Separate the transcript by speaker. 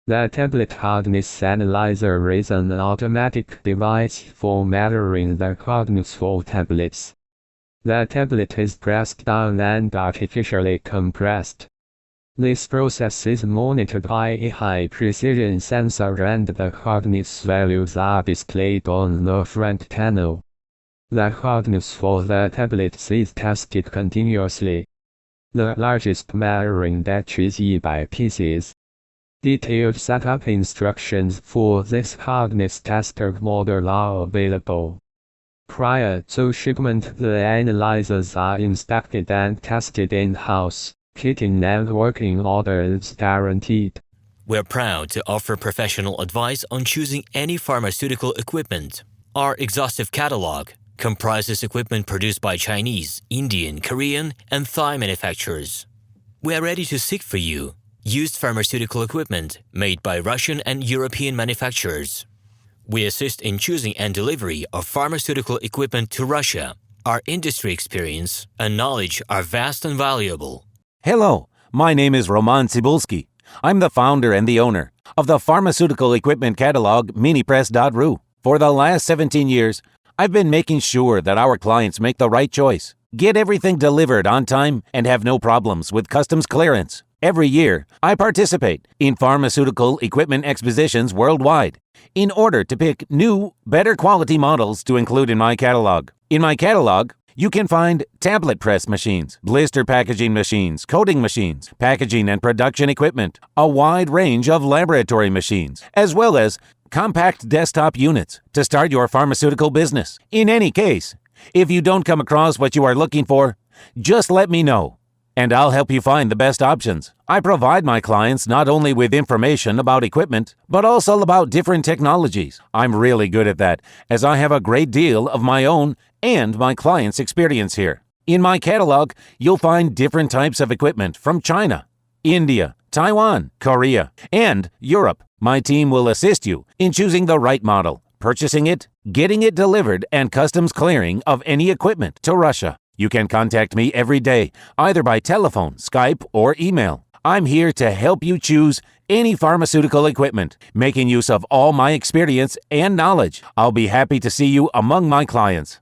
Speaker 1: The tablet hardness analyzer is an automatic device for measuring the hardness of tablets. The tablet is pressed down and artificially compressed. This process is monitored by a high-precision sensor and the hardness values are displayed on the front panel. The hardness for the tablets is tested continuously. The largest measuring batch is 100 pieces. Detailed setup instructions for this hardness tester model are available. Prior to shipment, the analyzers are inspected and tested in-house. Kitting and working order is guaranteed.
Speaker 2: We're proud to offer professional advice on choosing any pharmaceutical equipment. Our exhaustive catalog comprises equipment produced by Chinese, Indian, Korean, and Thai manufacturers. We are ready to seek for you used pharmaceutical equipment made by Russian and European manufacturers. We assist in choosing and delivery of pharmaceutical equipment to Russia. Our industry experience and knowledge are vast and valuable.
Speaker 3: Hello, my name is RomanTsibulsky. I'm the founder and the owner of the pharmaceutical equipment catalog Minipress.ru. For the last 17 years, I've been making sure that our clients make the right choice, get everything delivered on time, and have no problems with customs clearance. Every year, I participate in pharmaceutical equipment expositions worldwide in order to pick new, better quality models to include in my catalog. In my catalog, you can find tablet press machines, blister packaging machines, coating machines, packaging and production equipment, a wide range of laboratory machines, as well as compact desktop units to start your pharmaceutical business. In any case, if you don't come across what you are looking for, just let me know, and I'll help you find the best options. I provide my clients not only with information about equipment, but also about different technologies. I'm really good at that, as I have a great deal of my own and my clients' experience here. In my catalog, you'll find different types of equipment from China, India, Taiwan, Korea, and Europe. My team will assist you in choosing the right model, purchasing it, getting it delivered, and customs clearing of any equipment to Russia. You can contact me every day, either by telephone, Skype, or email. I'm here to help you choose any pharmaceutical equipment, making use of all my experience and knowledge. I'll be happy to see you among my clients.